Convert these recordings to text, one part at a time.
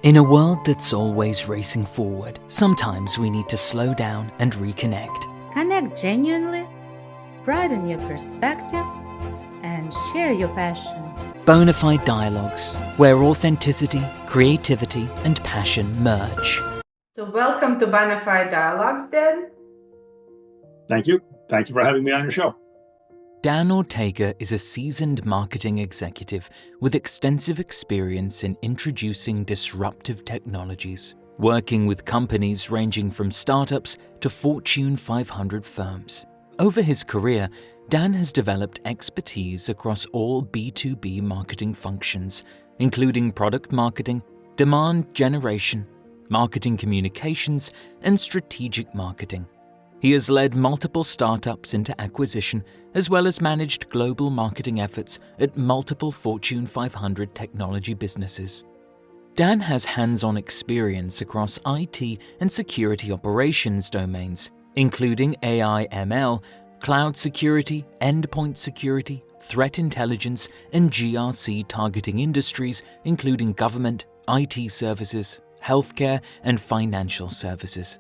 In a world that's always racing forward, sometimes we need to slow down and reconnect. Connect genuinely, broaden your perspective, and share your passion. Bona fide dialogues, where authenticity, creativity, and passion merge. So welcome to Bona Fide Dialogues, Dan. Thank you. Thank you for having me on your show. Dan Ortega is a seasoned marketing executive with extensive experience in introducing disruptive technologies, working with companies ranging from startups to Fortune 500 firms. Over his career, Dan has developed expertise across all B2B marketing functions, including product marketing, demand generation, marketing communications, and strategic marketing. He has led multiple startups into acquisition, as well as managed global marketing efforts at multiple Fortune 500 technology businesses. Dan has hands-on experience across IT and security operations domains, including AI/ML, cloud security, endpoint security, threat intelligence, and GRC targeting industries, including government, IT services, healthcare, and financial services.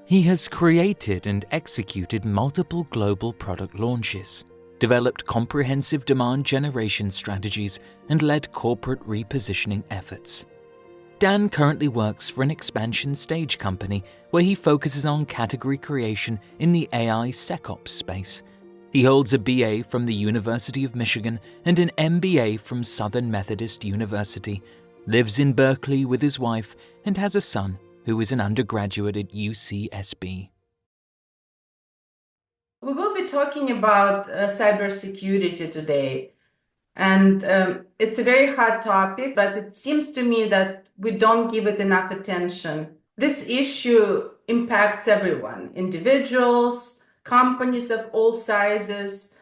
He has created and executed multiple global product launches, developed comprehensive demand generation strategies, and led corporate repositioning efforts. Dan currently works for an expansion stage company where he focuses on category creation in the AI SecOps space. He holds a BA from the University of Michigan and an MBA from Southern Methodist University, lives in Berkeley with his wife, and has a son who is an undergraduate at UCSB. We will be talking about cybersecurity today. And it's a very hot topic, but it seems to me that we don't give it enough attention. This issue impacts everyone, individuals, companies of all sizes,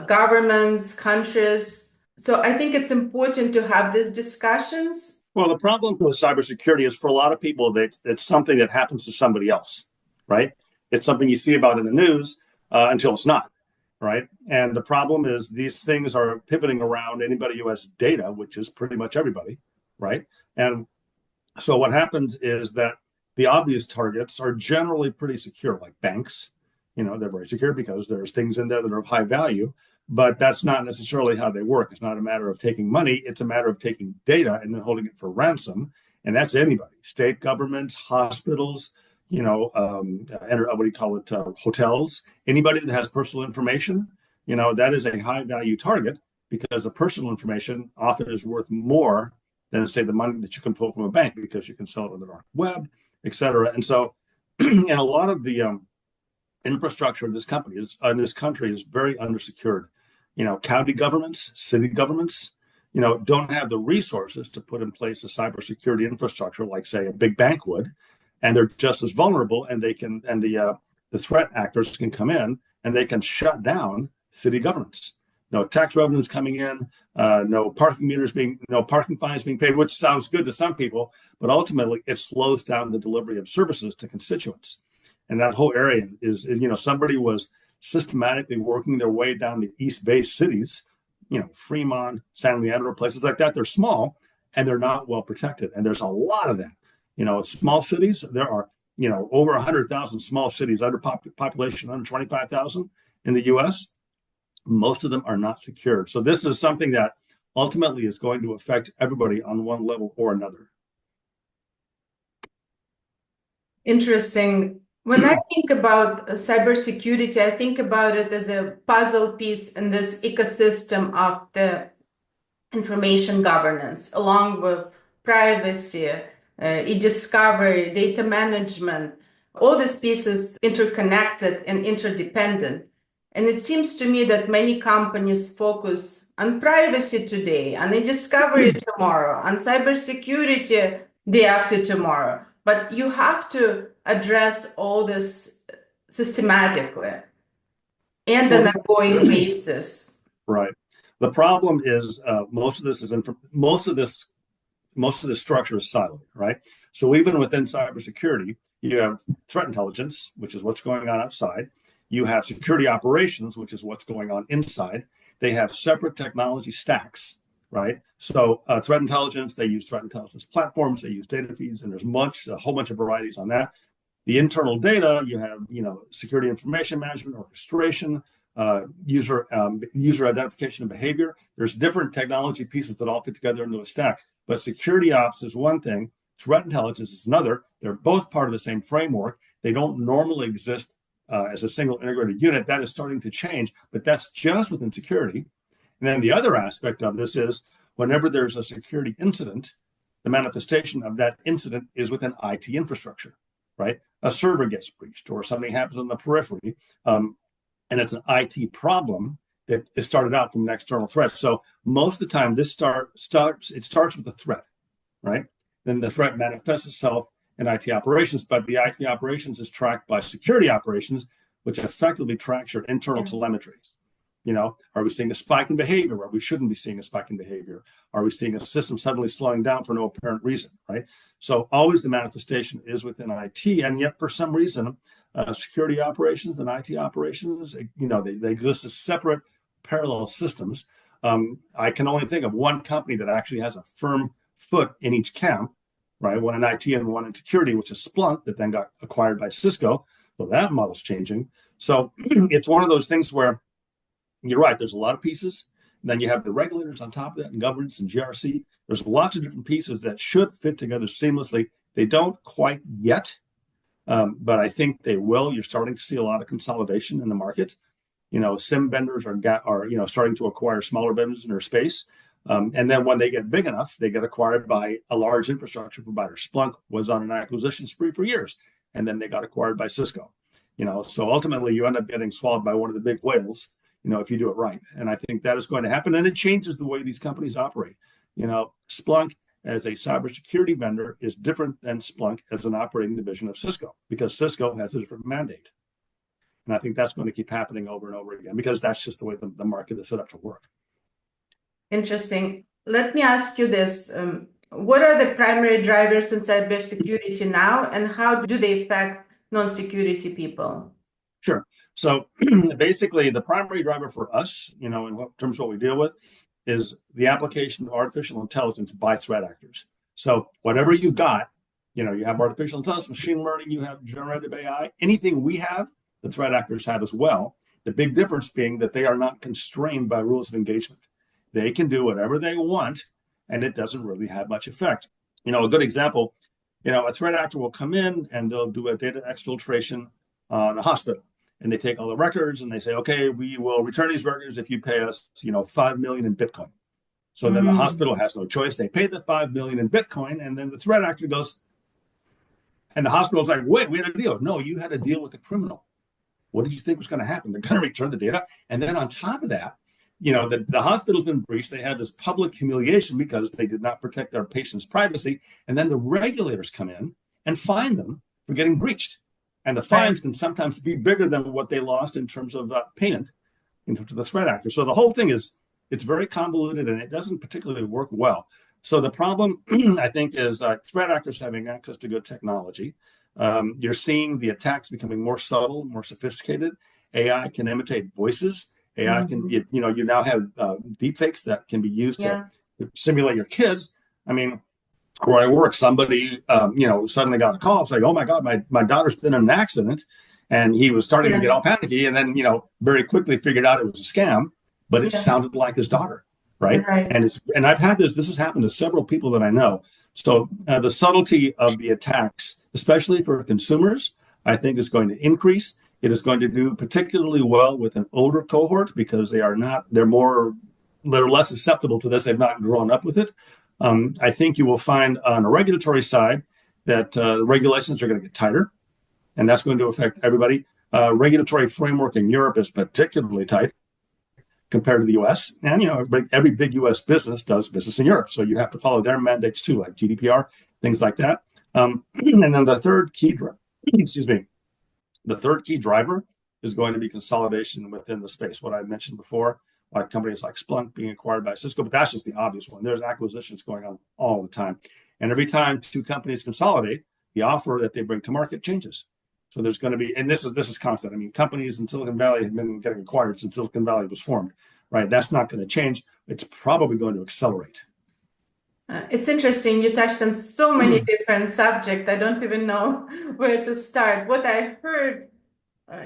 governments, countries. So I think it's important to have these discussions. Well, the problem with cybersecurity is for a lot of people that it's something that happens to somebody else, right? It's something you see about in the news until it's not, right? And the problem is these things are pivoting around anybody who has data, which is pretty much everybody, right? And so what happens is that the obvious targets are generally pretty secure, like banks. You know, they're very secure because there's things in there that are of high value. But that's not necessarily how they work. It's not a matter of taking money. It's a matter of taking data and then holding it for ransom. And that's anybody, state governments, hospitals, hotels, anybody that has personal information, that is a high value target because the personal information often is worth more than, say, the money that you can pull from a bank because you can sell it on the dark web, et cetera. And so, and a lot of the infrastructure in this country is very undersecured. County governments, city governments, don't have the resources to put in place a cybersecurity infrastructure like, say, a big bank would, and they're just as vulnerable. And the threat actors can come in and they can shut down city governments. No tax revenues coming in, no parking fines being paid, which sounds good to some people, but ultimately it slows down the delivery of services to constituents. And that whole area is somebody was systematically working their way down the East Bay cities, Fremont, San Leandro, places like that. They're small and they're not well protected. And there's a lot of that. Small cities, there are, over 100,000 small cities, under population under 25,000 in the US. Most of them are not secured. So this is something that ultimately is going to affect everybody on one level or another. Interesting. When I think about cybersecurity, I think about it as a puzzle piece in this ecosystem of the information governance, along with privacy, e-discovery, data management, all these pieces interconnected and interdependent. And it seems to me that many companies focus on privacy today, on e-discovery tomorrow, on cybersecurity day after tomorrow. But you have to address all this systematically and on an ongoing basis. Right. The problem is most of this structure is siloed, right? So even within cybersecurity, you have threat intelligence, which is what's going on outside. You have security operations, which is what's going on inside. They have separate technology stacks. right? So threat intelligence, they use threat intelligence platforms, they use data feeds, and there's a whole bunch of varieties on that. The internal data, you have, security information management, orchestration, user identification and behavior. There's different technology pieces that all fit together into a stack. But security ops is one thing, threat intelligence is another. They're both part of the same framework. They don't normally exist as a single integrated unit. That is starting to change, but that's just within security. And then the other aspect of this is whenever there's a security incident, the manifestation of that incident is within IT infrastructure, right? A server gets breached or something happens on the periphery, and it's an IT problem that is started out from an external threat. So most of the time, this starts with a threat, right? Then the threat manifests itself in IT operations, but the IT operations is tracked by security operations, which effectively tracks your internal telemetry. Are we seeing a spike in behavior where we shouldn't be seeing a spike in behavior? Are we seeing a system suddenly slowing down for no apparent reason, right? So always the manifestation is within IT, and yet for some reason, security operations and IT operations, they exist as separate parallel systems. I can only think of one company that actually has a firm foot in each camp, right? One in IT and one in security, which is Splunk, that then got acquired by Cisco. So that model's changing. So it's one of those things where you're right, there's a lot of pieces. And then you have the regulators on top of that and governance and GRC. There's lots of different pieces that should fit together seamlessly. They don't quite yet, but I think they will. You're starting to see a lot of consolidation in the market. SIM vendors are starting to acquire smaller vendors in their space. And then when they get big enough, they get acquired by a large infrastructure provider. Splunk was on an acquisition spree for years, and then they got acquired by Cisco. So ultimately you end up getting swallowed by one of the big whales, if you do it right. And I think that is going to happen. And it changes the way these companies operate. Splunk as a cybersecurity vendor is different than Splunk as an operating division of Cisco, because Cisco has a different mandate. And I think that's going to keep happening over and over again, because that's just the way the market is set up to work. Interesting. Let me ask you this. What are the primary drivers in cybersecurity now, and how do they affect non-security people? Sure. So basically, the primary driver for us, in terms of what we deal with, is the application of artificial intelligence by threat actors. So whatever you've got, you have artificial intelligence, machine learning, you have generative AI, anything we have, the threat actors have as well. The big difference being that they are not constrained by rules of engagement. They can do whatever they want, and it doesn't really have much effect. A good example, a threat actor will come in and they'll do a data exfiltration on a hospital. And they take all the records and they say, okay, we will return these records if you pay us, $5 million in Bitcoin. So then the hospital has no choice. They pay the $5 million in Bitcoin, and then the threat actor goes, and the hospital's like, wait, we had a deal. No, you had a deal with the criminal. What did you think was going to happen? They're going to return the data. And then on top of that, the hospital's been breached. They had this public humiliation because they did not protect their patients' privacy. And then the regulators come in and fine them for getting breached. And the fines can sometimes be bigger than what they lost in terms of payment to the threat actor. So the whole thing it's very convoluted, and it doesn't particularly work well. So the problem, I think, is threat actors having access to good technology. You're seeing the attacks becoming more subtle, more sophisticated. AI can imitate voices. AI can, you now have deepfakes that can be used to simulate your kids. I mean, where I work, somebody, suddenly got a call. It's like, oh my God, my daughter's been in an accident. And he was starting to get all panicky, and then, very quickly figured out it was a scam, but it sounded like his daughter. Right. And I've had this has happened to several people that I know. So the subtlety of the attacks, especially for consumers, I think is going to increase. It is going to do particularly well with an older cohort, because they're less susceptible to this. They've not grown up with it. I think you will find on a regulatory side that regulations are going to get tighter, and that's going to affect everybody. Regulatory framework in Europe is particularly tight compared to the US. And, every big US business does business in Europe. So you have to follow their mandates too, like GDPR, things like that. And then the third key driver is going to be consolidation within the space. What I mentioned before, like companies like Splunk being acquired by Cisco, but that's just the obvious one. There's acquisitions going on all the time. And every time two companies consolidate, the offer that they bring to market changes. So there's going to be, and this is constant. I mean, companies in Silicon Valley have been getting acquired since Silicon Valley was formed, right? That's not going to change. it's probably going to accelerate. It's interesting. You touched on so many different subjects. I don't even know where to start. What I heard,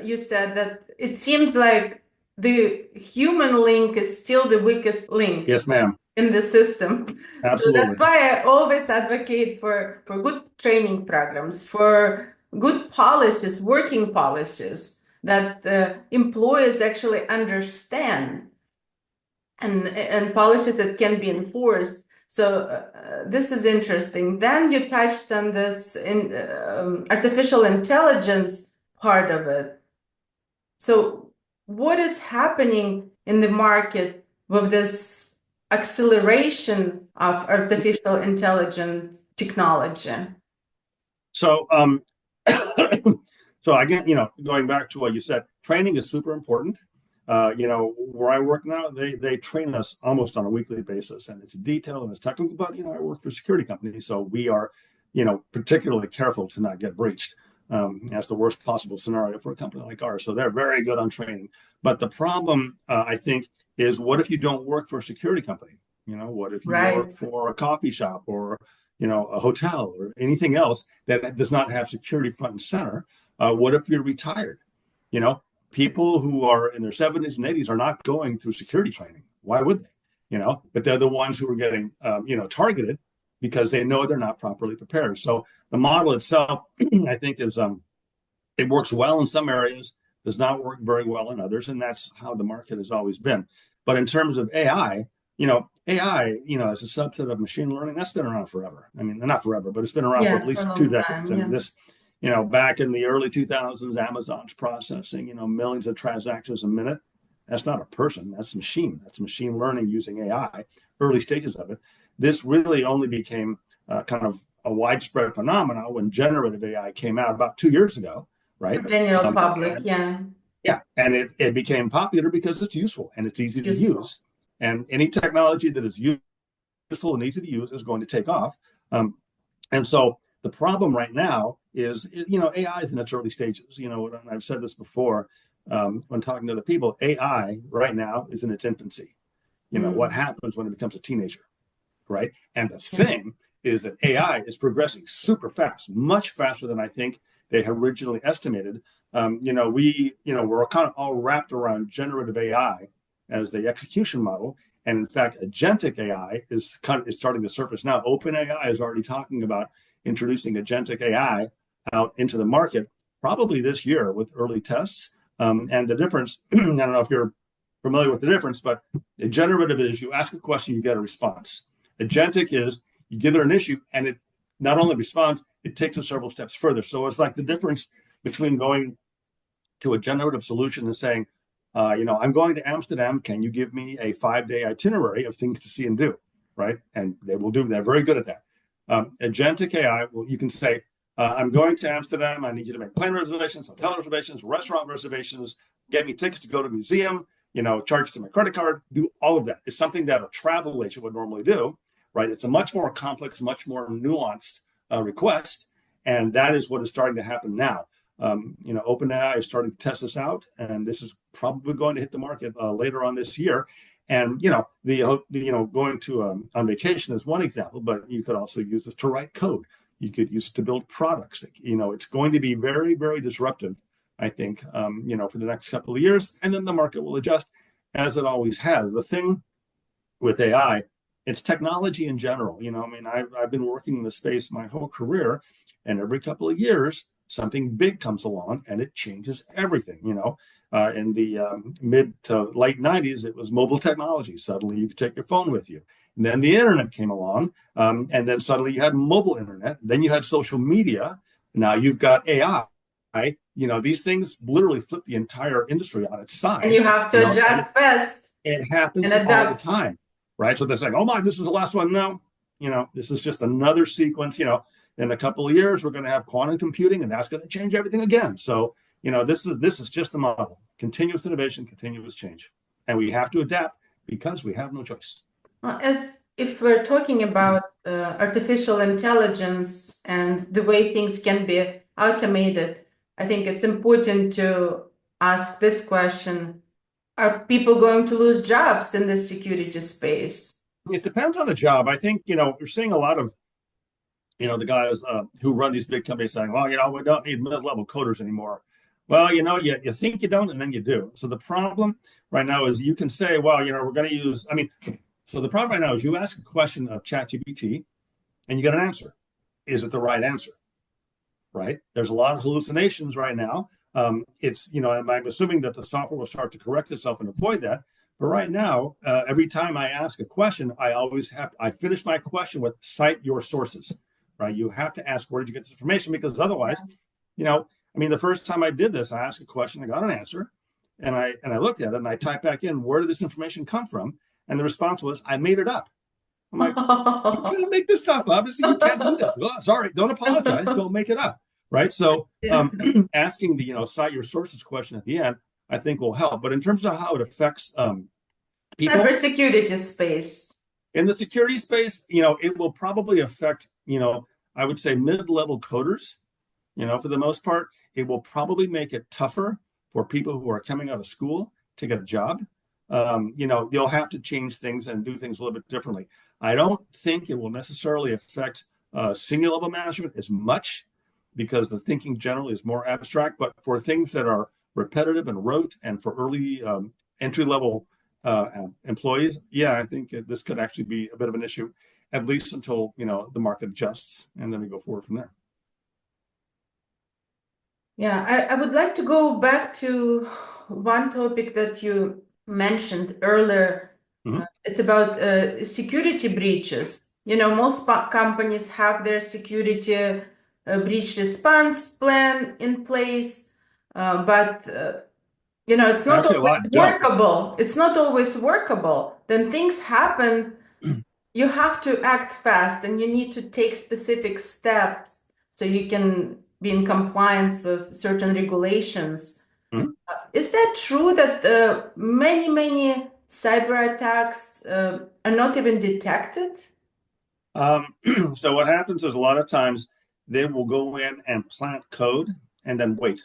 you said that it seems like the human link is still the weakest link. Yes, ma'am. In the system. So Absolutely. that's why I always advocate for good training programs, for good policies, working policies that employees actually understand, and policies that can be enforced. So this is interesting. Then you touched on this artificial intelligence part of it. So what is happening in the market with this acceleration of artificial intelligence technology? So, so again, going back to what you said, training is super important. Where I work now, they train us almost on a weekly basis, and it's detailed and it's technical. But I work for a security company, so we are, particularly careful to not get breached. That's the worst possible scenario for a company like ours. So they're very good on training. But the problem, I think, is what if you don't work for a security company? What if you work for a coffee shop or a hotel or anything else that does not have security front and center? What if you're retired? People who are in their 70s and 80s are not going through security training. Why would they? But they're the ones who are getting targeted because they know they're not properly prepared. So the model itself, I think, is it works well in some areas, does not work very well in others, and that's how the market has always been. But in terms of AI, AI, as a subset of machine learning, that's been around forever. I mean, not forever, but it's been around for at least 2 decades. And this, back in the early 2000s, Amazon's processing, millions of transactions a minute. That's not a person, that's machine. That's machine learning using AI, early stages of it. This really only became kind of a widespread phenomenon when generative AI came out about 2 years ago, right? General public, Yeah, and it became popular because it's useful and it's easy to use. And any technology that is useful and easy to use is going to take off. And so the problem right now is, AI is in its early stages. And I've said this before when talking to other people, AI right now is in its infancy. What happens when it becomes a teenager, right? And the thing is that AI is progressing super fast, much faster than I think they had originally estimated. We're kind of all wrapped around generative AI as the execution model. And in fact, agentic AI is starting to surface now. OpenAI is already talking about introducing agentic AI out into the market probably this year with early tests. And the difference, I don't know if you're familiar with the difference, but generative is you ask a question, you get a response. Agentic is you give it an issue and it not only responds, it takes it several steps further. So it's like the difference between going to a generative solution and saying, I'm going to Amsterdam. Can you give me a 5-day itinerary of things to see and do, right? And they will do. They're very good at that. Agentic AI, well, you can say, I'm going to Amsterdam. I need you to make plane reservations, hotel reservations, restaurant reservations, get me tickets to go to a museum, charge to my credit card, do all of that. It's something that a travel agent would normally do, right? It's a much more complex, much more nuanced request. And that is what is starting to happen now. OpenAI is starting to test this out, and this is probably going to hit the market later on this year. And going to on vacation is one example, but you could also use this to write code. You could use it to build products. It's going to be very, very disruptive, I think, for the next couple of years, and then the market will adjust as it always has. The thing with AI, it's technology in general. I've been working in the space my whole career, and every couple of years, something big comes along and it changes everything. In the mid to late 90s, it was mobile technology. Suddenly you could take your phone with you. And then the internet came along, and then suddenly you had mobile internet. Then you had social media. Now you've got AI. These things literally flip the entire industry on its side. And you have to adjust fast. It happens all the time, right? So they're saying, oh my, this is the last one. No, this is just another sequence. In a couple of years, we're going to have quantum computing, and that's going to change everything again. So, this is just the model: continuous innovation, continuous change, and we have to adapt because we have no choice. As if we're talking about artificial intelligence and the way things can be automated, I think it's important to ask this question: are people going to lose jobs in the security space? It depends on the job. I think, you're seeing a lot of, the guys who run these big companies saying, well, we don't need mid-level coders anymore. Well, you think you don't, and then you do. So the problem right now is you can say, well, we're going to use, so the problem right now is you ask a question of ChatGPT and you get an answer. Is it the right answer? Right? There's a lot of hallucinations right now. I'm assuming that the software will start to correct itself and avoid that. But right now, every time I ask a question, I finish my question with cite your sources, right? You have to ask, where did you get this information? Because otherwise, the first time I did this, I asked a question, I got an answer, and I looked at it and I typed back in, where did this information come from? And the response was, I made it up. I'm like, you can't make this stuff up. Obviously, you can't do this. Well, sorry, don't apologize. Don't make it up. Right. So asking the, cite your sources question at the end, I think will help. But in terms of how it affects people Cybersecurity space. in the security space, it will probably affect, I would say mid-level coders, for the most part. It will probably make it tougher for people who are coming out of school to get a job. You'll have to change things and do things a little bit differently. I don't think it will necessarily affect senior level management as much because the thinking generally is more abstract. But for things that are repetitive and rote and for early entry level employees, yeah, I think this could actually be a bit of an issue, at least until the market adjusts, and then we go forward from there. Yeah, I would like to go back to one topic that you mentioned earlier. It's about security breaches. Most companies have their security breach response plan in place, but it's not Actually, always workable. It's not always workable. Then things happen. You have to act fast, and you need to take specific steps so you can be in compliance with certain regulations. Is that true that many cyber attacks are not even detected? So what happens is a lot of times they will go in and plant code and then wait,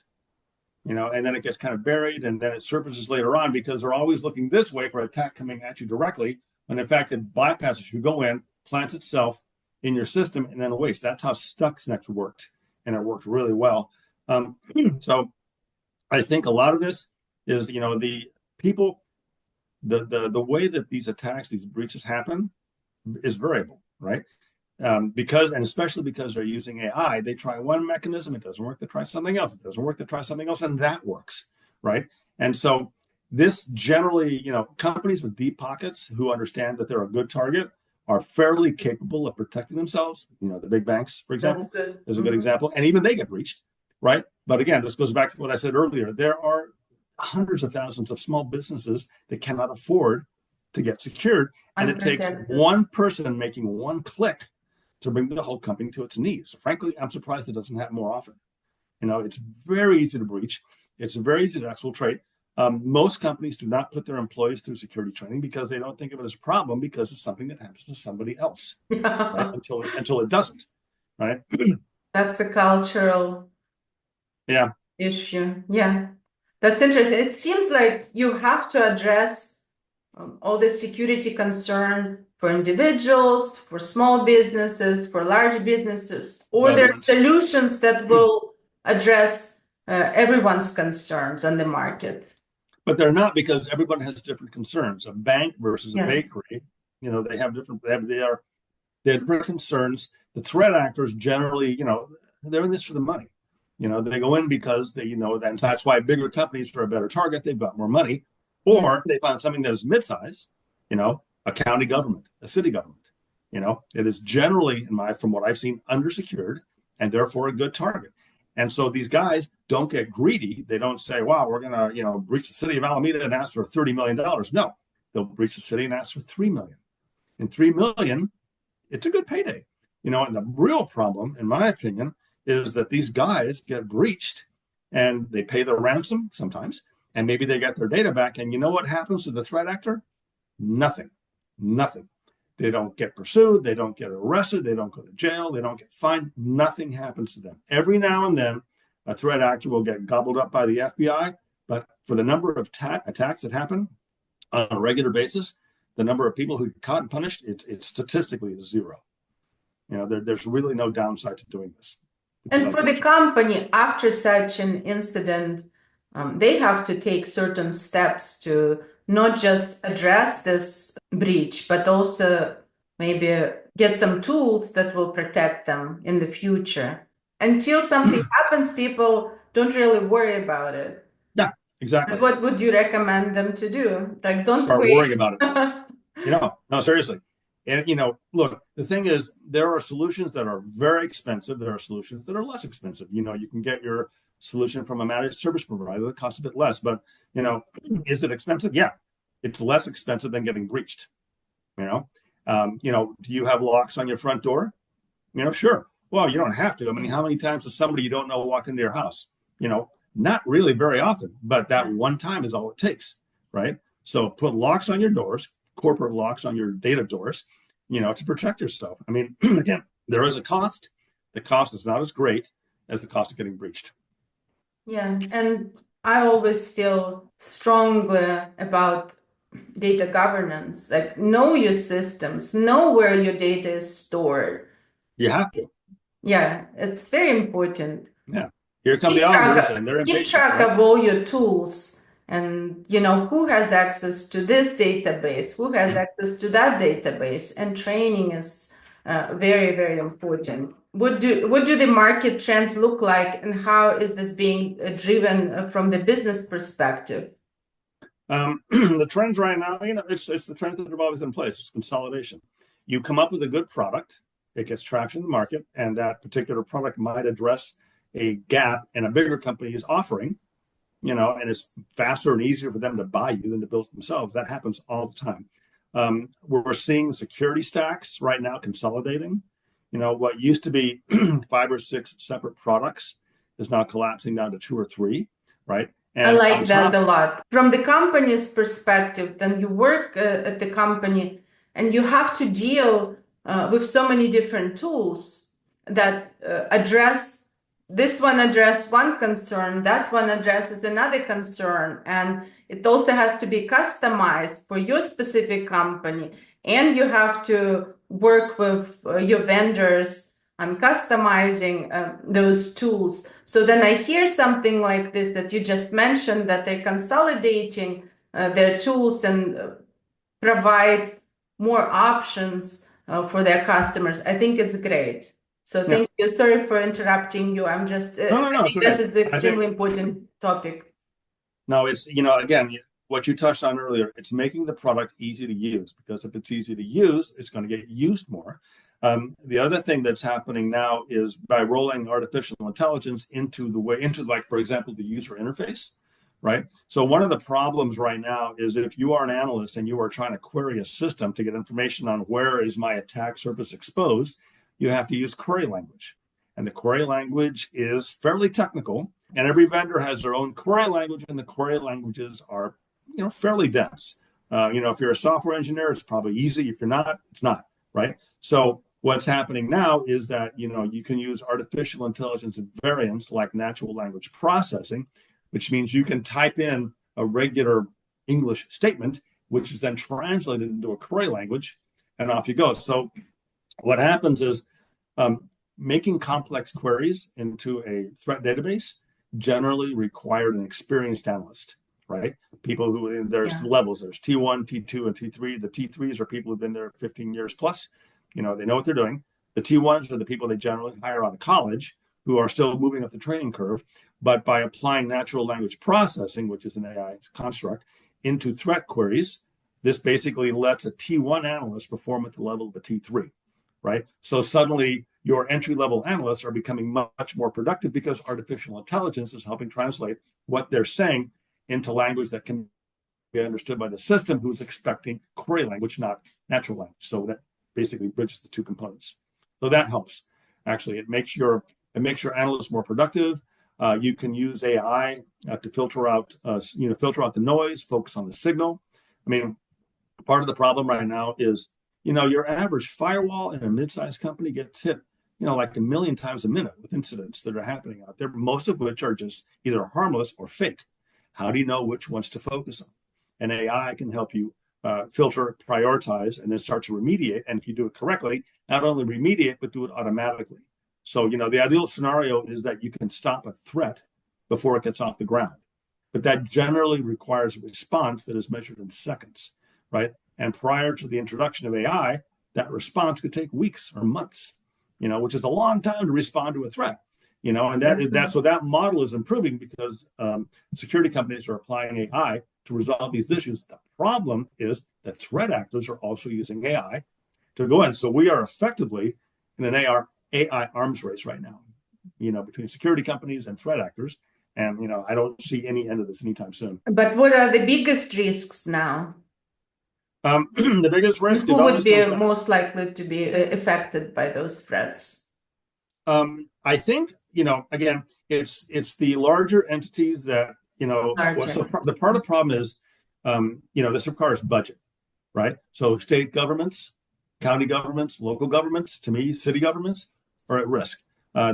and then it gets kind of buried and then it surfaces later on because they're always looking this way for an attack coming at you directly. When in fact it bypasses you, go in, plants itself in your system, and then waits. That's how Stuxnet worked, and it worked really well. So I think a lot of this is, the people, the way that these attacks, these breaches happen is variable, right? Especially because they're using AI, they try one mechanism, it doesn't work, they try something else, it doesn't work, they try something else, and that works, right? And so this generally, companies with deep pockets who understand that they're a good target are fairly capable of protecting themselves. The big banks, for example, is a good example, and even they get breached, right? But again, this goes back to what I said earlier. There are hundreds of thousands of small businesses that cannot afford to get secured, and it takes one person making one click to bring the whole company to its knees. So frankly, I'm surprised it doesn't happen more often. It's very easy to breach. It's very easy to exfiltrate. Most companies do not put their employees through security training because they don't think of it as a problem because it's something that happens to somebody else, right? Until it doesn't, right? That's the cultural issue. Yeah, that's interesting. It seems like you have to address all the security concern for individuals, for small businesses, for large businesses, or there are solutions that will address everyone's concerns on the market. But they're not, because everyone has different concerns. A bank versus a bakery, they have different concerns. The threat actors generally, they're in this for the money. They go in because they, and that's why bigger companies are a better target. They've got more money, or they find something that is mid-size, a county government, a city government. It is generally, from what I've seen, undersecured and therefore a good target. And so these guys don't get greedy. They don't say, wow, we're going to, breach the city of Alameda and ask for $30 million. No, they'll breach the city and ask for $3 million. And $3 million, it's a good payday. And the real problem, in my opinion, is that these guys get breached and they pay the ransom sometimes, and maybe they get their data back. And you know what happens to the threat actor? Nothing. They don't get pursued. They don't get arrested. They don't go to jail. They don't get fined. Nothing happens to them. Every now and then, a threat actor will get gobbled up by the FBI, But for the number of attacks that happen on a regular basis, the number of people who get caught and punished, it's statistically zero. There's really no downside to doing this. And for the company, after such an incident, they have to take certain steps to not just address this breach, but also maybe get some tools that will protect them in the future. Until something happens, people don't really worry about it. Yeah, exactly. But what would you recommend them to do? Like, don't start wait. worrying about it. No, seriously. And look, the thing is, there are solutions that are very expensive. There are solutions that are less expensive. You can get your solution from a managed service provider that costs a bit less. But is it expensive? Yeah, it's less expensive than getting breached. Do you have locks on your front door? Sure. Well, you don't have to. I mean, how many times has somebody you don't know walk into your house? Not really very often, but that one time is all it takes, right? So put locks on your doors, corporate locks on your data doors, to protect yourself. I mean, again, there is a cost. The cost is not as great as the cost of getting breached. Yeah, and I always feel strongly about data governance. Like, know your systems, know where your data is stored. You have to. Yeah, it's very important. Yeah. Here come the auditors, and they're impatient. Keep track of all your tools, and who has access to this database, who has access to that database, and training is very, very important. What do the market trends look like, and how is this being driven from the business perspective? The trends right now, it's the trends that have always been in place. It's consolidation. You come up with a good product, it gets traction in the market, and that particular product might address a gap and a bigger company is offering, and it's faster and easier for them to buy you than to build it themselves. That happens all the time. We're seeing security stacks right now consolidating. What used to be 5 or 6 separate products is now collapsing down to 2 or 3, right? And I like that a lot. From the company's perspective, then you work at the company and you have to deal with so many different tools that address this one address one concern, that one addresses another concern, and it also has to be customized for your specific company, and you have to work with your vendors on customizing those tools. So then I hear something like this that you just mentioned, that they're consolidating their tools and provide more options for their customers. I think it's great. So thank you. Sorry for interrupting you. I'm just, no, I think this is an extremely important topic. No, it's, again, what you touched on earlier, it's making the product easy to use, because if it's easy to use, it's going to get used more. The other thing that's happening now is by rolling artificial intelligence into like, for example, the user interface, right? So one of the problems right now is if you are an analyst and you are trying to query a system to get information on where is my attack surface exposed, you have to use query language. And the query language is fairly technical, and every vendor has their own query language, and the query languages are, fairly dense. If you're a software engineer, it's probably easy. If you're not, it's not, right? So what's happening now is that, you can use artificial intelligence variants like natural language processing, which means you can type in a regular English statement, which is then translated into a query language, and off you go. So what happens is making complex queries into a threat database generally required an experienced analyst, right? People who, there's levels, there's T1, T2, and T3. The T3s are people who've been there 15 years plus. They know what they're doing. The T1s are the people they generally hire out of college who are still moving up the training curve. But by applying natural language processing, which is an AI construct, into threat queries, this basically lets a T1 analyst perform at the level of a T3. Right? So suddenly your entry-level analysts are becoming much more productive because artificial intelligence is helping translate what they're saying into language that can be understood by the system, who's expecting query language, not natural language. So that basically bridges the two components. So that helps. Actually, it makes your analysts more productive. You can use AI to filter out the noise, focus on the signal. I mean, part of the problem right now is, your average firewall in a mid-sized company gets hit, like 1 million times a minute with incidents that are happening out there, most of which are just either harmless or fake. How do you know which ones to focus on? And AI can help you filter, prioritize, and then start to remediate. And if you do it correctly, not only remediate, but do it automatically. So, the ideal scenario is that you can stop a threat before it gets off the ground. But that generally requires a response that is measured in seconds, right? And prior to the introduction of AI, that response could take weeks or months, which is a long time to respond to a threat. And so that model is improving because security companies are applying AI to resolve these issues. The problem is that threat actors are also using AI to go in. So we are effectively in an AI arms race right now, between security companies and threat actors. And, I don't see any end of this anytime soon. But what are the biggest risks now? The biggest risk. Who would be most likely to be affected by those threats? I think, again, it's the larger entities that, so the part of the problem is, this requires budget, right? So state governments, county governments, local governments, to me, city governments are at risk.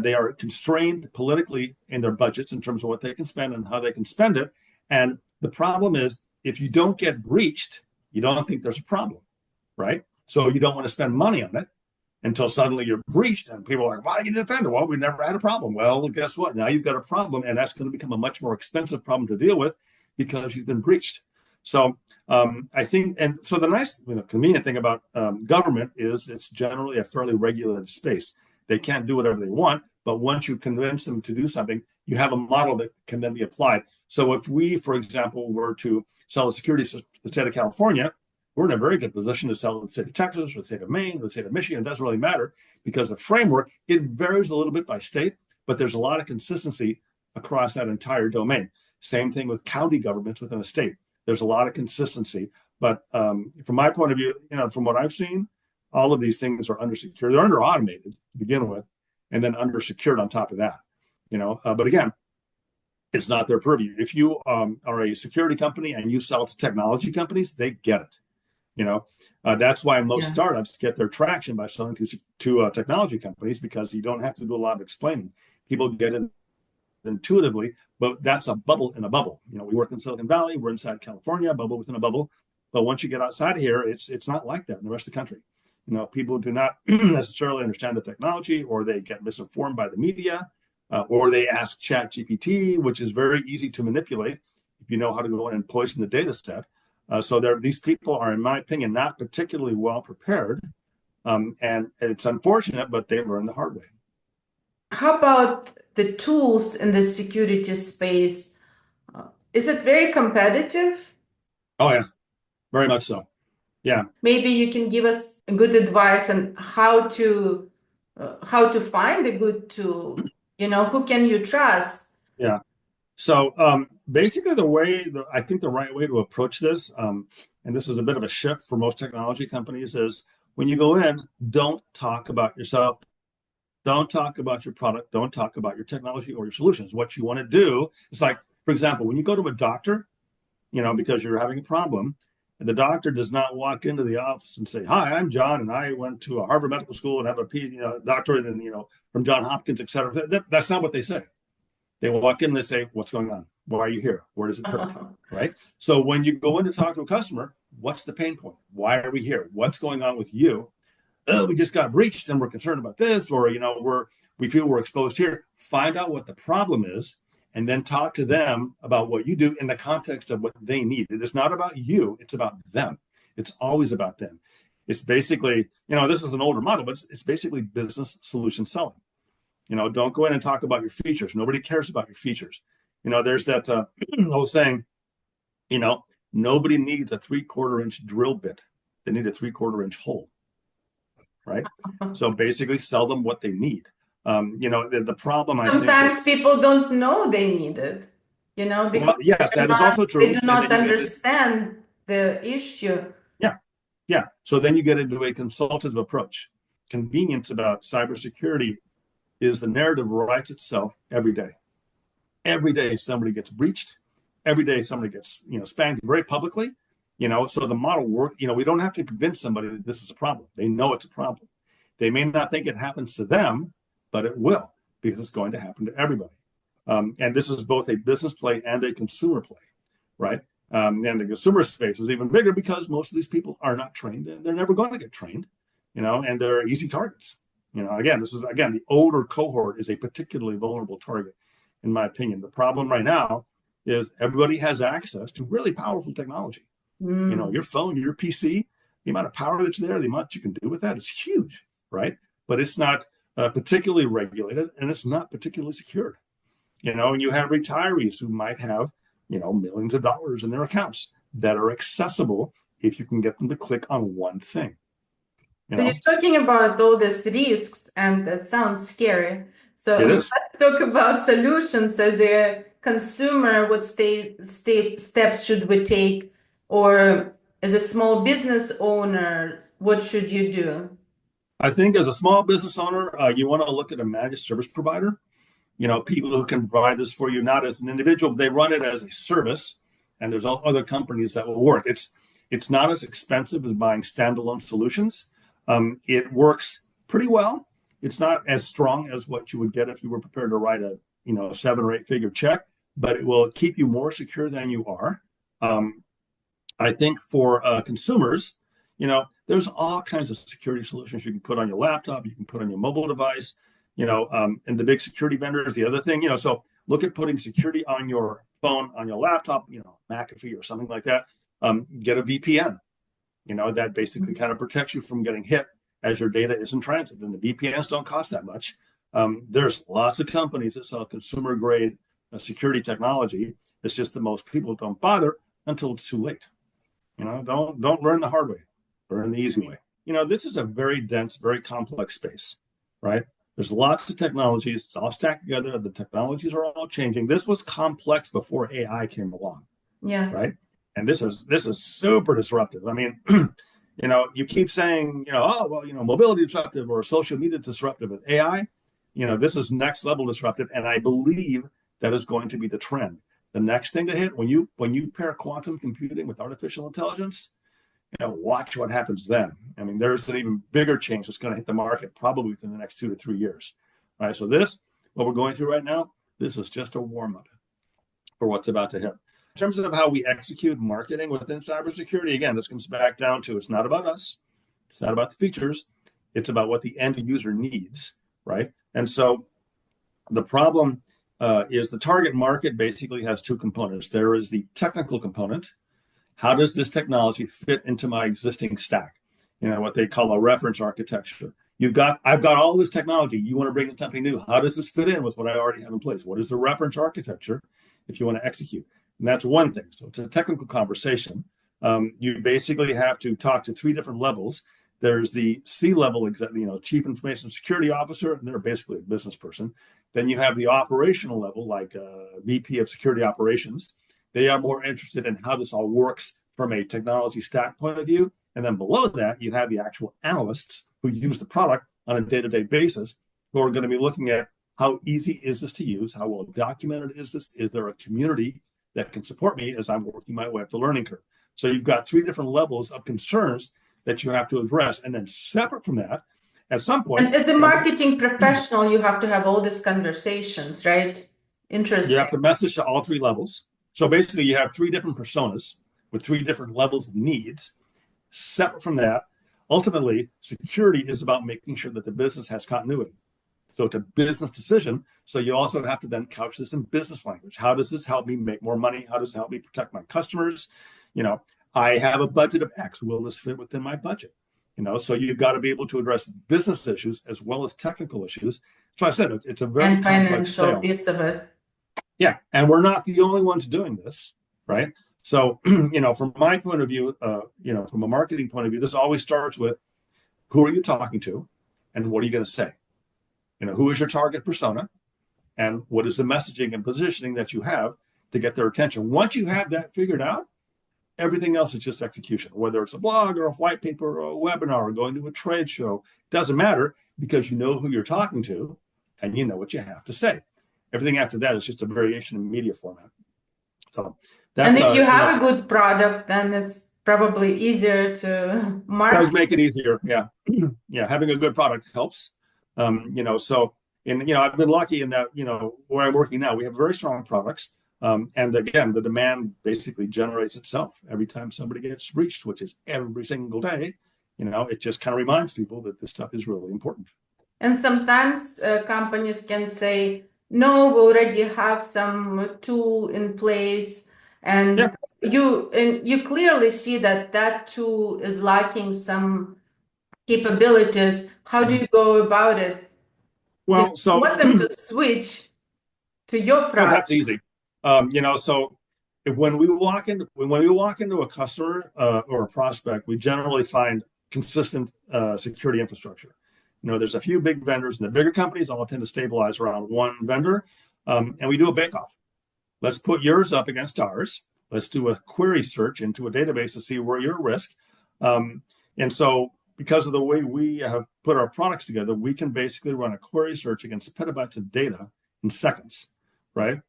They are constrained politically in their budgets in terms of what they can spend and how they can spend it. And the problem is, if you don't get breached, you don't think there's a problem, right? So you don't want to spend money on it until suddenly you're breached, and people are like, why are you defend it? Well, we never had a problem. Well, guess what? Now you've got a problem, and that's going to become a much more expensive problem to deal with because you've been breached. So I think, and so the nice, convenient thing about government is it's generally a fairly regulated space. They can't do whatever they want, but once you convince them to do something, you have a model that can then be applied. So if we, for example, were to sell a security system to the state of California, we're in a very good position to sell to the state of Texas or the state of Maine or the state of Michigan. It doesn't really matter because the framework, it varies a little bit by state, but there's a lot of consistency across that entire domain. Same thing with county governments within a state. There's a lot of consistency. But from my point of view, from what I've seen, all of these things are under secured. They're under automated to begin with, and then under secured on top of that. But again, it's not their purview. If you are a security company and you sell to technology companies, they get it. That's why most startups get their traction by selling to technology companies, because you don't have to do a lot of explaining. People get it intuitively, but that's a bubble in a bubble. We work in Silicon Valley, we're inside California, a bubble within a bubble. But once you get outside of here, it's not like that in the rest of the country. People do not necessarily understand the technology, or they get misinformed by the media, or they ask ChatGPT, which is very easy to manipulate if you know how to go in and poison the data set. So these people are, in my opinion, not particularly well prepared. And it's unfortunate, but they learn the hard way. How about the tools in the security space? Is it very competitive? Oh, yeah, very much so. Yeah. Maybe you can give us good advice on how to find a good tool. Who can you trust? Yeah. So basically, I think the right way to approach this, and this is a bit of a shift for most technology companies, is when you go in, don't talk about yourself, don't talk about your product, don't talk about your technology or your solutions. What you want to do is, like, for example, when you go to a doctor, because you're having a problem, and the doctor does not walk into the office and say, "Hi, I'm John, and I went to a Harvard Medical School and have a doctorate, and from John Hopkins, et cetera." That's not what they say. They walk in and they say, "What's going on? Why are you here? Where does it hurt?" Right? So when you go in to talk to a customer, what's the pain point? Why are we here? What's going on with you? Oh, we just got breached and we're concerned about this, or we feel we're exposed here. Find out what the problem is, and then talk to them about what you do in the context of what they need. It is not about you, it's about them. It's always about them. It's basically, this is an older model, but it's basically business solution selling. Don't go in and talk about your features. Nobody cares about your features. There's that old saying, nobody needs a 3/4 inch drill bit. They need a 3/4 inch hole, right? So basically sell them what they need. The problem, sometimes people don't know they need it, because yes, that is also true. They do not understand the issue. Yeah. So then you get into a consultative approach. Convenience about cybersecurity is the narrative writes itself every day. Every day somebody gets breached. Every day somebody gets spanked very publicly. So the model work. We don't have to convince somebody that this is a problem. They know it's a problem. They may not think it happens to them, but it will, because it's going to happen to everybody. And this is both a business play and a consumer play, right? And the consumer space is even bigger because most of these people are not trained and they're never going to get trained, and they're easy targets. Again, the older cohort is a particularly vulnerable target, in my opinion. The problem right now is everybody has access to really powerful technology. Your phone, your PC, the amount of power that's there, the amount you can do with that, it's huge, right? But it's not particularly regulated and it's not particularly secured. And you have retirees who might have, millions of dollars in their accounts that are accessible if you can get them to click on one thing. So you're talking about all these risks, and that sounds scary. So It is. let's talk about solutions. As a consumer, what steps should we take? Or as a small business owner, what should you do? I think as a small business owner, you want to look at a managed service provider. People who can provide this for you, not as an individual, they run it as a service, and there's other companies that will work. It's not as expensive as buying standalone solutions. It works pretty well. It's not as strong as what you would get if you were prepared to write a 7 or 8 figure check, but it will keep you more secure than you are. I think for consumers, there's all kinds of security solutions you can put on your laptop, you can put on your mobile device, and the big security vendors, the other thing, so look at putting security on your phone, on your laptop, McAfee or something like that. Get a VPN, that basically kind of protects you from getting hit as your data is in transit. And the VPNs don't cost that much. There's lots of companies that sell consumer grade security technology. It's just that most people don't bother until it's too late. Don't learn the hard way, learn the easy way. This is a very dense, very complex space, right? There's lots of technologies. It's all stacked together. The technologies are all changing. This was complex before AI came along. Yeah. Right. And this is super disruptive. I mean, you keep saying, mobility disruptive or social media disruptive with AI. This is next level disruptive. And I believe that is going to be the trend. The next thing to hit when you pair quantum computing with artificial intelligence, watch what happens then. I mean, there's an even bigger change that's going to hit the market probably within the next 2 to 3 years. All right. So what we're going through right now, this is just a warm up for what's about to hit. In terms of how we execute marketing within cybersecurity, again, this comes back down to it's not about us. It's not about the features. It's about what the end user needs, right? And so the problem is the target market basically has 2 components. There is the technical component. How does this technology fit into my existing stack? What they call a reference architecture. I've got all this technology. You want to bring in something new. How does this fit in with what I already have in place? What is the reference architecture if you want to execute? And that's one thing. So it's a technical conversation. You basically have to talk to 3 different levels. There's the C-level chief information security officer, and they're basically a business person. Then you have the operational level, like VP of security operations. They are more interested in how this all works from a technology stack point of view. And then below that, you have the actual analysts who use the product on a day-to-day basis, who are going to be looking at how easy is this to use? How well documented is this? Is there a community that can support me as I'm working my way up the learning curve? So you've got 3 different levels of concerns that you have to address. And then separate from that, at some point— And as a marketing professional, you have to have all these conversations, right? Interesting. You have to message to all 3 levels. So basically you have 3 different personas with 3 different levels of needs. Separate from that, ultimately, security is about making sure that the business has continuity. So it's a business decision. So you also have to then couch this in business language. How does this help me make more money? How does it help me protect my customers? I have a budget of X. Will this fit within my budget? So you've got to be able to address business issues as well as technical issues. So I said it's a very complex sale. Piece of it. Yeah, and we're not the only ones doing this, right? So from my point of view, from a marketing point of view, this always starts with who are you talking to, and what are you going to say? Who is your target persona, and what is the messaging and positioning that you have to get their attention? Once you have that figured out, everything else is just execution, whether it's a blog or a white paper or a webinar or going to a trade show. Doesn't matter, because you know who you're talking to and you know what you have to say. Everything after that is just a variation in media format. So that's, and if you have a good product, then it's probably easier to market. Does make it easier. Yeah. Yeah. Having a good product helps. So And, I've been lucky in that, where I'm working now, we have very strong products. And again, the demand basically generates itself every time somebody gets breached, which is every single day. It just kind of reminds people that this stuff is really important. And sometimes companies can say, no, we already have some tool in place. And Yeah. you clearly see that that tool is lacking some capabilities. How do you go about it? Well, You so want them to switch to your oh, product. that's easy. So when we walk into a customer or a prospect, we generally find consistent security infrastructure. There's a few big vendors, and the bigger companies all tend to stabilize around one vendor, and we do a bake-off. Let's put yours up against ours. Let's do a query search into a database to see where you're at risk. And so, because of the way we have put our products together, we can basically run a query search against petabytes of data in seconds, right?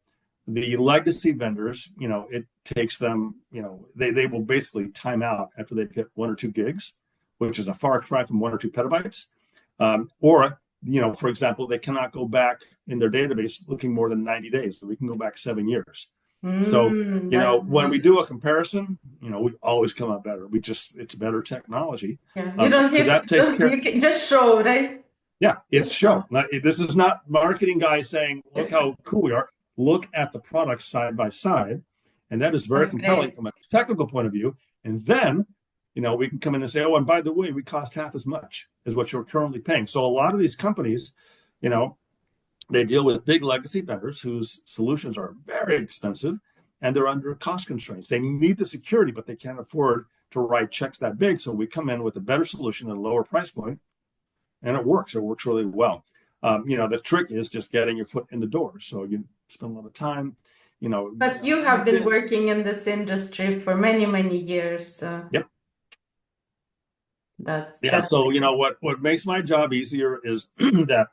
The legacy vendors, it takes them, they will basically time out after they hit 1 or 2 gigs, which is a far cry from 1 or 2 petabytes. Or, for example, they cannot go back in their database looking more than 90 days. We can go back 7 years. So, when we do a comparison, we always come out better. It's better technology. Yeah. You don't so that takes care. You can just show, right? Yeah, it's show. This is not marketing guys saying, look how cool we are. Look at the products side by side. And that is very compelling from a technical point of view. And then, we can come in and say, oh, and by the way, we cost half as much as what you're currently paying. So a lot of these companies, they deal with big legacy vendors whose solutions are very expensive and they're under cost constraints. They need the security, but they can't afford to write checks that big. So we come in with a better solution at a lower price point, and it works. It works really well. The trick is just getting your foot in the door. So you spend a lot of time, But you have been working in this industry for many, many years. Yep. That's so what makes my job easier is that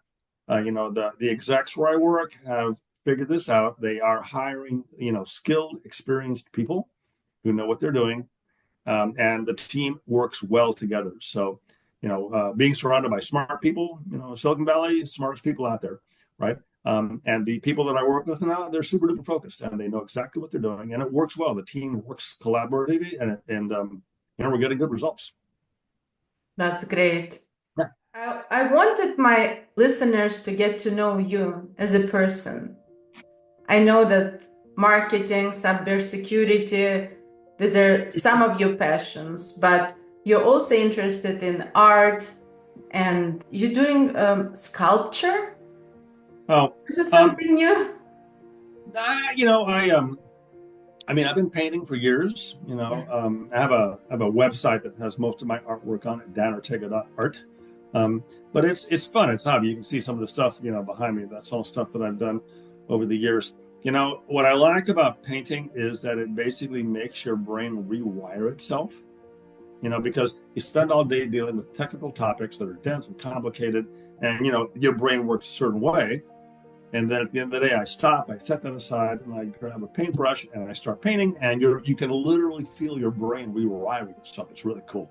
the execs where I work have figured this out. They are hiring skilled, experienced people who know what they're doing, and the team works well together. So being surrounded by smart people, Silicon Valley, smartest people out there, right? And the people that I work with now, they're super duper focused and they know exactly what they're doing, and it works well. The team works collaboratively, and we're getting good results. That's great. I wanted my listeners to get to know you as a person. I know that marketing, cybersecurity, these are some of your passions, but you're also interested in art, and you're doing sculpture. Oh, Is this something new? I've been painting for years. I have a website that has most of my artwork on it, danortega.art. But it's fun. It's hobby. You can see some of the stuff, behind me. That's all stuff that I've done over the years. What I like about painting is that it basically makes your brain rewire itself. Because you spend all day dealing with technical topics that are dense and complicated, and your brain works a certain way. And then at the end of the day, I stop, I set that aside, and I grab a paintbrush and I start painting, and you can literally feel your brain rewiring itself. It's really cool.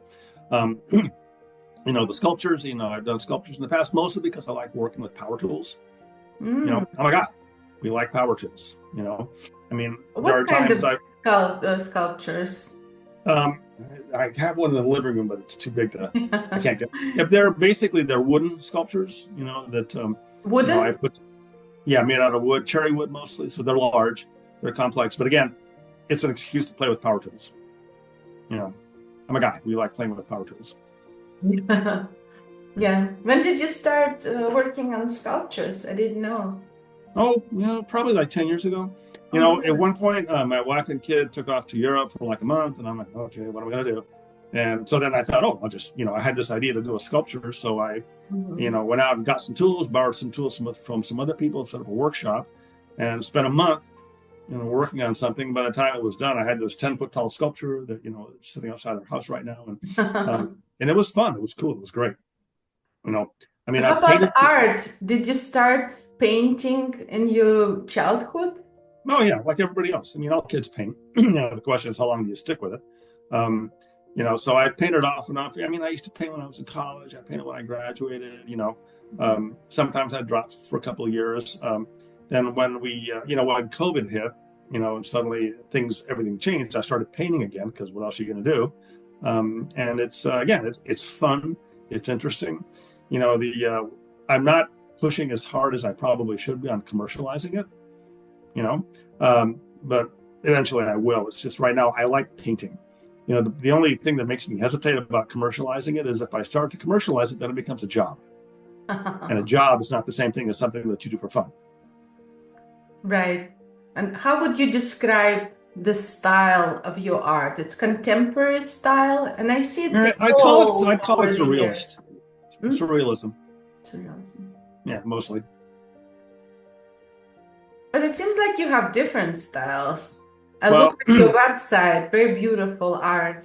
The sculptures, I've done sculptures in the past, mostly because I like working with power tools. Oh my God, we like power tools. There are times sculptures? I have one in the living room, but it's too big to. I can't get. If they're wooden sculptures, that wooden. I've put. Yeah, made out of wood, cherry wood mostly. So they're large, they're complex. But again, it's an excuse to play with power tools. I'm a guy. We like playing with power tools. Yeah. When did you start working on sculptures? I didn't know. Oh, probably like 10 years ago. At one point, my wife and kid took off to Europe for like a month, and I'm like, okay, what am I going to do? And so then I thought, I'll just, I had this idea to do a sculpture. So I, went out and got some tools, borrowed some tools from some other people, set up a workshop, and spent a month, working on something. By the time it was done, I had this 10-foot tall sculpture that, sitting outside our house right now. And it was fun. It was cool. It was great. How about art? Did you start painting in your childhood? Oh, yeah, like everybody else. All kids paint. The question is, how long do you stick with it? So I painted off and off. I used to paint when I was in college. I painted when I graduated. Sometimes I dropped for a couple of years. Then when when COVID hit, and suddenly everything changed, I started painting again because what else are you going to do? And it's again, it's fun, it's interesting. I'm not pushing as hard as I probably should be on commercializing it, but eventually I will. It's just right now I like painting. The only thing that makes me hesitate about commercializing it is if I start to commercialize it, then it becomes a job. And a job is not the same thing as something that you do for fun. Right. And how would you describe the style of your art? It's contemporary style, and I see it's I call it surrealist. Surrealism. Surrealism. Yeah, mostly. But it seems like you have different styles. I look at your website, very beautiful art.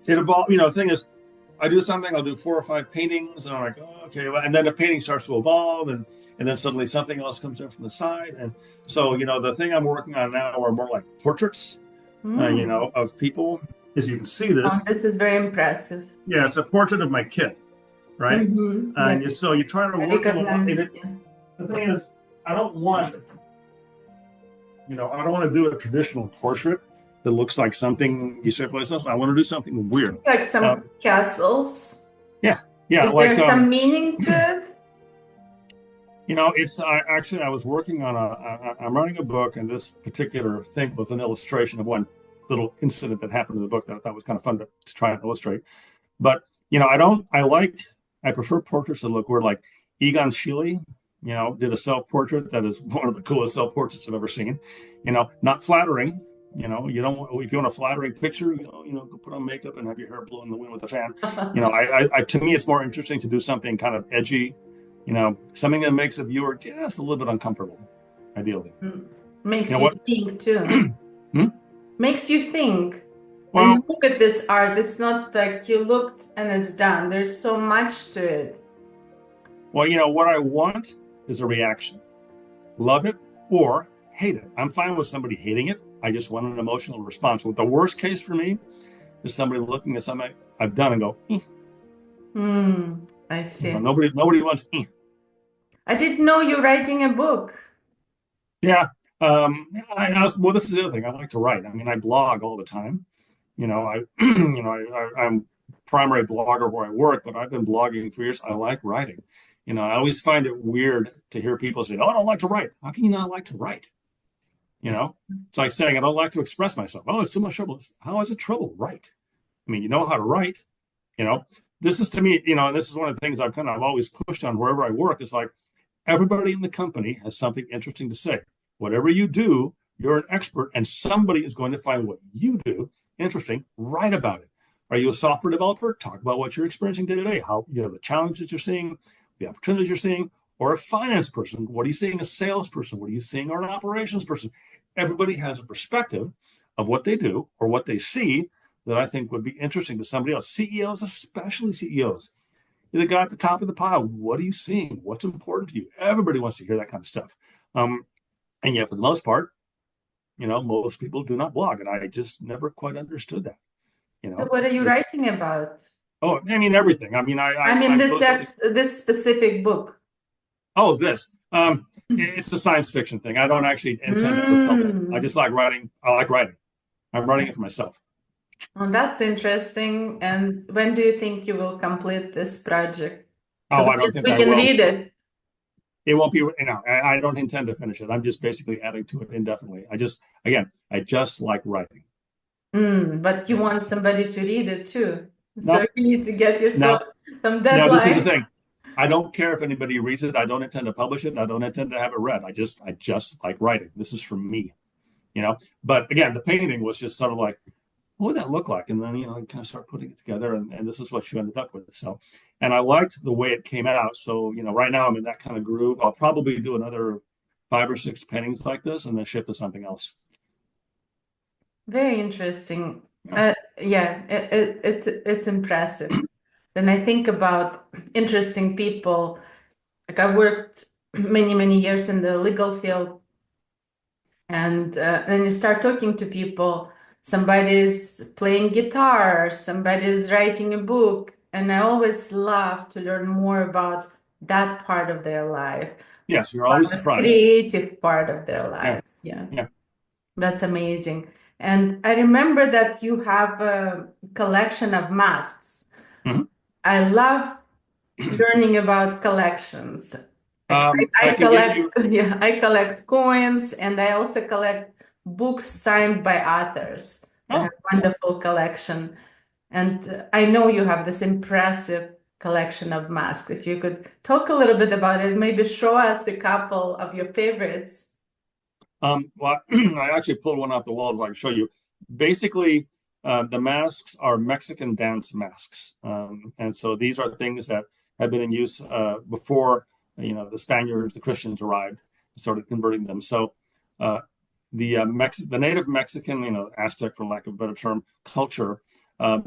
It evolved. The thing is, I do something, I'll do 4 or 5 paintings, and I'm like, oh, okay. And then the painting starts to evolve, and then suddenly something else comes in from the side. And so, the thing I'm working on now are more like portraits, of people. As you can see this. Oh, this is very impressive. Yeah, it's a portrait of my kid, right? And so you try to work along. The thing is, I don't want to do a traditional portrait that looks like something you see place else. I want to do something weird. It's like some castles. Yeah. Is there some meaning to it? I was working on I'm writing a book, and this particular thing was an illustration of one little incident that happened in the book that I thought was kind of fun to try and illustrate. But, I prefer portraits that look weird, like Egon Schiele, did a self-portrait that is one of the coolest self-portraits I've ever seen. Not flattering. You don't. If you want a flattering picture, go put on makeup and have your hair blow in the wind with a fan. To me, it's more interesting to do something kind of edgy. Something that makes a viewer just a little bit uncomfortable, ideally. Makes you think too. Makes you think. Well, when you look at this art, it's not like you looked and it's done. There's so much to it. Well, what I want is a reaction. Love it or hate it. I'm fine with somebody hating it. I just want an emotional response. What the worst case for me is somebody looking at something I've done and go, I see. Nobody wants. I didn't know you're writing a book. Yeah. Well, this is the other thing. I like to write. I blog all the time. I'm primary blogger where I work, but I've been blogging for years. I like writing. I always find it weird to hear people say, "Oh, I don't like to write." How can you not like to write? It's like saying I don't like to express myself. Oh, it's too much trouble. How is it trouble? Write. You know how to write. This is to me, this is one of the things I've always pushed on wherever I work. It's like everybody in the company has something interesting to say. Whatever you do, you're an expert, and somebody is going to find what you do interesting. Write about it. Are you a software developer? Talk about what you're experiencing day to day. How the challenges you're seeing, the opportunities you're seeing. Or a finance person, what are you seeing? A salesperson, what are you seeing? Or an operations person. Everybody has a perspective of what they do or what they see that I think would be interesting to somebody else. CEOs, especially CEOs. You're the guy at the top of the pile. What are you seeing? What's important to you? Everybody wants to hear that kind of stuff. And yet, for the most part, most people do not blog, and I just never quite understood that. So what are you writing about? Oh, everything. This specific book. Oh, this. It's a science fiction thing. I don't actually intend to ever publish it. I just like writing. I like writing. I'm writing it for myself. Oh, that's interesting. And when do you think you will complete this project? I don't think we can read it. It won't be. I don't intend to finish it. I'm just basically adding to it indefinitely. I just like writing. But you want somebody to read it too. So you need to get yourself some deadline. No, this is the thing. I don't care if anybody reads it. I don't intend to publish it. I don't intend to have it read. I just like writing. This is for me, But again, the painting was just sort of like, what would that look like? And then, I kind of start putting it together, and this is what you ended up with. So, and I liked the way it came out. So, right now I'm in that kind of groove. I'll probably do another 5 or 6 paintings like this and then shift to something else. Very interesting. It's impressive. Then I think about interesting people. Like I worked many, many years in the legal field. And then you start talking to people. Somebody's playing guitar, somebody's writing a book. And I always love to learn more about that part of their life, Yes, you're always the surprised. creative part of their Yeah. lives. Yeah. Yeah. That's amazing. And I remember that you have a collection of masks. Mhm. I love learning about collections. I I can give collect, you, yeah, I collect coins, and I also collect books signed by authors. I have oh, a wonderful collection. And I know you have this impressive collection of masks. If you could talk a little bit about it, maybe show us a couple of your favorites. well, I actually pulled one off the wall so I can show you. Basically, the masks are Mexican dance masks. And so these are things that have been in use before, the Spaniards, the Christians arrived and started converting them. So uh, the native Mexican, Aztec, for lack of a better term, culture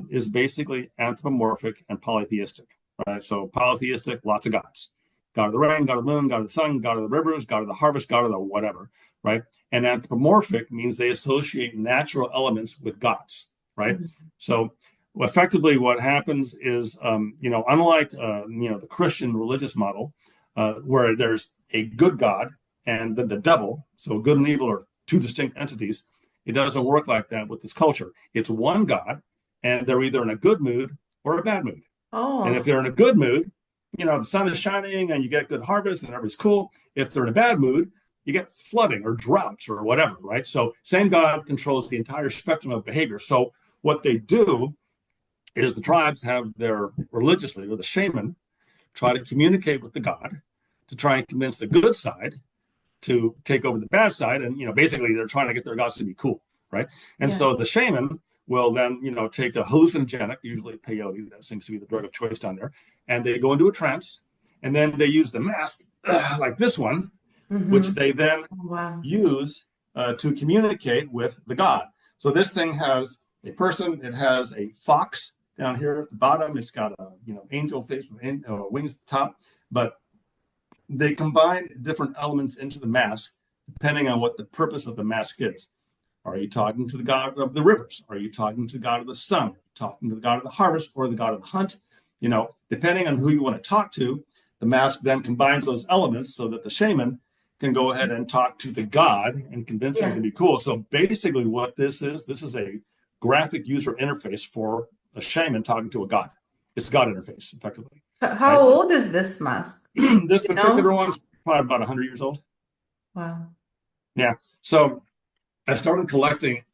is basically anthropomorphic and polytheistic, right? So polytheistic, lots of gods. God of the rain, God of the moon, God of the sun, God of the rivers, God of the harvest, God of the whatever, right? And anthropomorphic means they associate natural elements with gods, right? Mhm. So effectively what happens is, unlike, the Christian religious model, where there's a good God and then the devil, so good and evil are two distinct entities. It doesn't work like that with this culture. It's one God, and they're either in a good mood or a bad mood. And if Oh, they're in a good mood, the sun is shining and you get good harvest and everybody's cool. If they're in a bad mood, you get flooding or droughts or whatever, right? So same God controls the entire spectrum of behavior. So what they do is the tribes have their religiously, or the shaman, try to communicate with the God to try and convince the good side to take over the bad side. And, basically they're trying to get their gods to be cool, right? And yeah. so the shaman will then, take a hallucinogenic, usually peyote, that seems to be the drug of choice down there, and they go into a trance, and then they use the mask, like this one, which Mhm. they then Wow. use to communicate with the god. So this thing has a person, it has a fox down here at the bottom, it's got a angel face with wings at the top, but they combine different elements into the mask depending on what the purpose of the mask is. Are you talking to the god of the rivers? Are you talking to the god of the sun? Talking to the god of the harvest or the god of the hunt? Depending on who you want to talk to, the mask then combines those elements so that the shaman can go ahead and talk to the god and convince him Yeah. to be cool. So basically, what this is a graphic user interface for a shaman talking to a god. It's God interface, effectively, How right? old is this mask? This You particular know? one's probably about 100 years old. Wow. Yeah. So I started collecting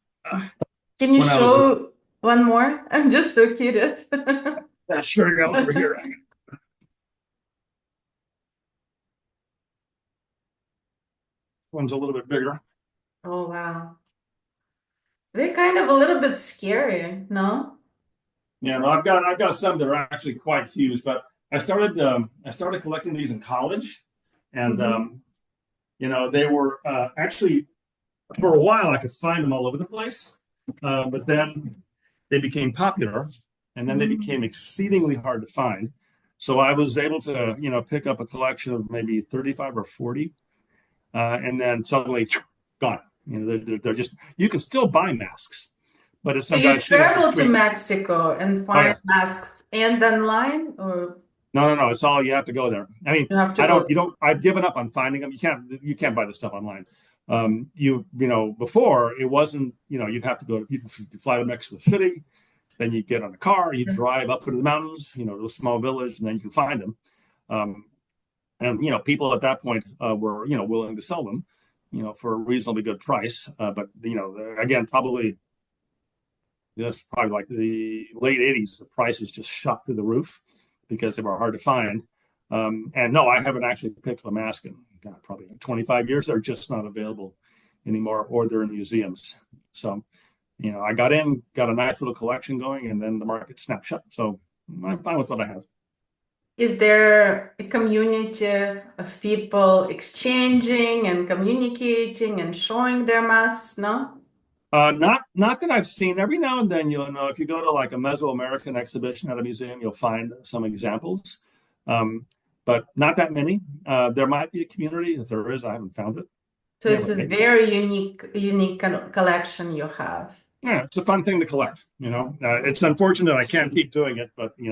Can you when I was a, show one more? I'm just so curious. sure, yeah, over here. One's a little bit bigger. Oh, wow. They're kind of a little bit scary, no? Yeah, no, I've got some that are actually quite huge, but I started collecting these in college, and Mhm. they were actually, for a while I could find them all over the place, but then they became popular, and then they Mhm. became exceedingly hard to find. So I was able to pick up a collection of maybe 35 or 40, and then suddenly gone. They're just, you can still buy masks, but as So some guy you sitting on the travel to street. Mexico and Oh find yeah. masks and online, or No. It's all, you have to go there. I mean, you have to I don't. go? You don't. I've given up on finding them. You can't buy this stuff online. Before it wasn't. You'd have to go. You fly to Mexico City, then you get on a car, you drive up into the mountains, to a small village, and then you can find them. Um, and people at that point were willing to sell them, for a reasonably good price. But again, probably probably like the late '80s, the prices just shot through the roof because they were hard to find. And no, I haven't actually picked a mask in probably 25 years. They're just not available anymore, or they're in museums. So, I got a nice little collection going, and then the market snapped shut. So I'm fine with what I have. Is there a community of people exchanging and communicating and showing their masks? No? Not that I've seen. Every now and then, you'll know if you go to like a Mesoamerican exhibition at a museum, you'll find some examples, um, but not that many. There might be a community. If there is, I haven't found it. So Yeah, it's but a maybe. very unique collection you have. Yeah, it's a fun thing to collect. It's unfortunate I can't keep doing it, but they're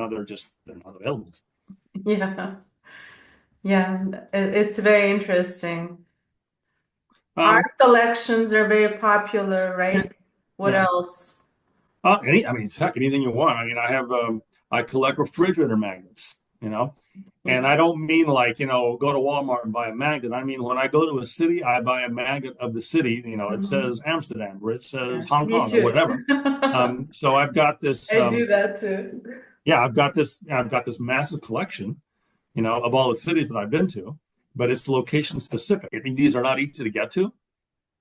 not available. Yeah. Yeah, it's very interesting. Art Um, collections are very popular, yeah, right? What yeah. else? I mean, heck, anything you want. I mean, I collect refrigerator magnets, and I don't mean like, go to Walmart and buy a magnet. I mean, when I go to a city, I buy a magnet of the city, it Mhm. says Amsterdam or it Yeah, says Hong me Kong or too. whatever. So I've got this, I do that too. yeah, I've got this massive collection, of all the cities that I've been to, but it's location specific. I mean, these are not easy to get to.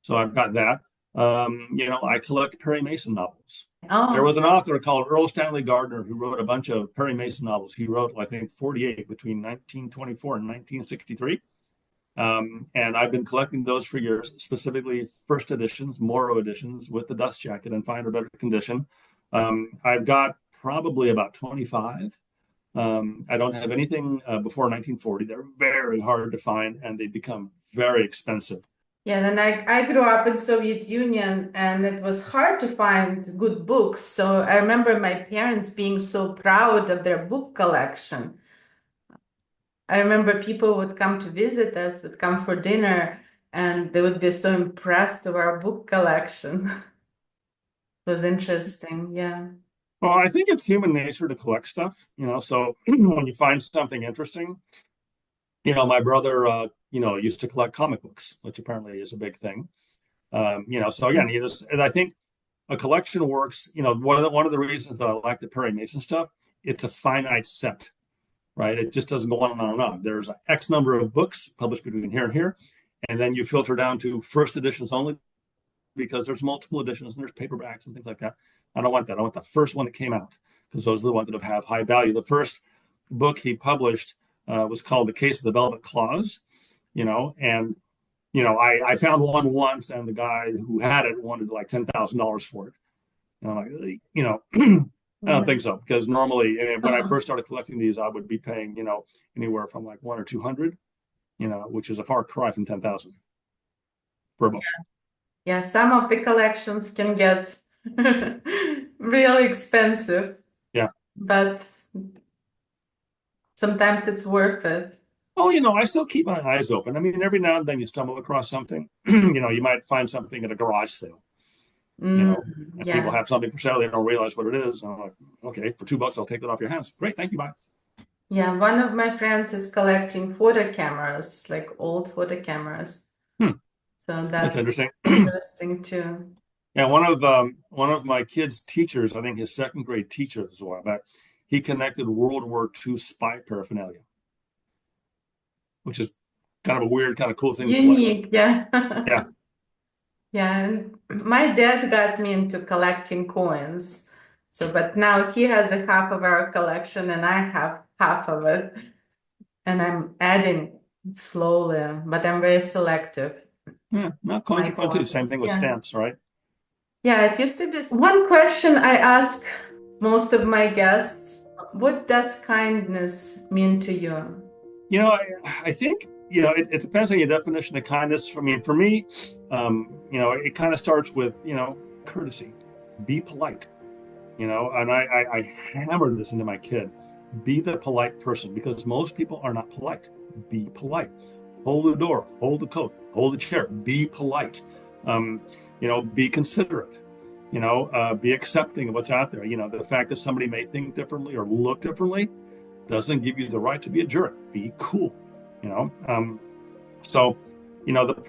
So I've got that. I collect Perry Mason novels. There Oh, was an author called Earl Stanley Gardner who wrote a bunch of Perry Mason novels. He wrote, I think, 48 between 1924 and 1963. And I've been collecting those for years, specifically first editions, Morrow editions with the dust jacket and finer, better condition. I've got probably about 25. I don't have anything before 1940. They're very hard to find and they become very expensive. yeah, then I grew up in Soviet Union and it was hard to find good books. So I remember my parents being so proud of their book collection. I remember people would come to visit us, would come for dinner, and they would be so impressed with our book collection. It was interesting, yeah. Well, I think it's human nature to collect stuff, so when you find something interesting, my brother, used to collect comic books, which apparently is a big thing. So again, and I think a collection works, one of the reasons that I like the Perry Mason stuff, it's a finite set, right? It just doesn't go on and on and on. There's X number of books published between here and here, and then you filter down to first editions only because there's multiple editions and there's paperbacks and things like that. I don't want that. I want the first one that came out because those are the ones that have high value. The first book he published was called The Case of the Velvet Claws, and I found one once and the guy who had it wanted like $10,000 for it. And I'm like, I don't think so because normally when I first started collecting these, I would be paying, anywhere from like one or 200, which is a far cry from 10,000 per book. Yeah, some of the collections can get really expensive, Yeah. but sometimes it's worth it. Oh, I still keep my eyes open. I mean, every now and then you stumble across something. You might find something at a garage sale, Mm, and people yeah. have something for sale. They don't realize what it is. And I'm like, okay, for $2, I'll take that off your hands. Great, thank you, bye. Yeah, one of my friends is collecting photo cameras, like old photo cameras. Hmm, So that's that's interesting. interesting too. Yeah, one of my kids' teachers, I think his second grade teacher as well, but he connected World War II spy paraphernalia, which is kind of a weird, kind of cool thing to collect. Unique, yeah. Yeah. Yeah, and my dad got me into collecting coins. So, but now he has a half of our collection and I have half of it. And I'm adding slowly, but I'm very selective. Yeah, no, coins My are fun too. Same coins. thing with Yeah. stamps, right? Yeah, it used to be. One question I ask most of my guests, what does kindness mean to you? I think, it depends on your definition of kindness. I mean, for me, it kind of starts with, courtesy, be polite, and I hammer this into my kid, be the polite person because most people are not polite. Be polite. Hold the door, hold the coat, hold the chair, be polite. Be considerate, be accepting of what's out there. The fact that somebody may think differently or look differently doesn't give you the right to be a jerk. Be cool, you know. So,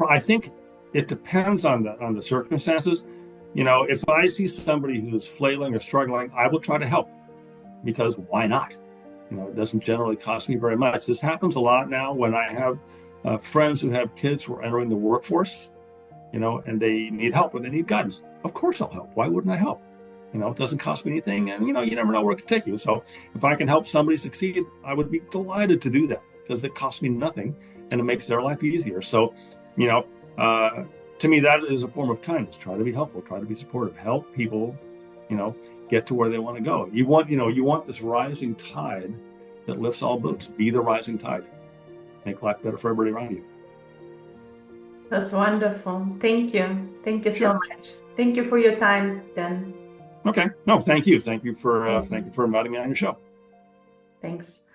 I think it depends on the circumstances. If I see somebody who's flailing or struggling, I will try to help because why not? It doesn't generally cost me very much. This happens a lot now when I have friends who have kids who are entering the workforce, and they need help or they need guidance. Of course, I'll help. Why wouldn't I help? It doesn't cost me anything, and you never know where it could take you. So if I can help somebody succeed, I would be delighted to do that because it costs me nothing and it makes their life easier. So, you know, uh, to me, that is a form of kindness. Try to be helpful, try to be supportive, help people, get to where they want to go. You want this rising tide that lifts all boats. Be the rising tide. Make life better for everybody around you. That's wonderful. Thank you. Thank you so Sure. much. Thank you for your time, Dan. Okay. No, thank you. Thank you for Thank thank you. you for inviting me on your show. Thanks.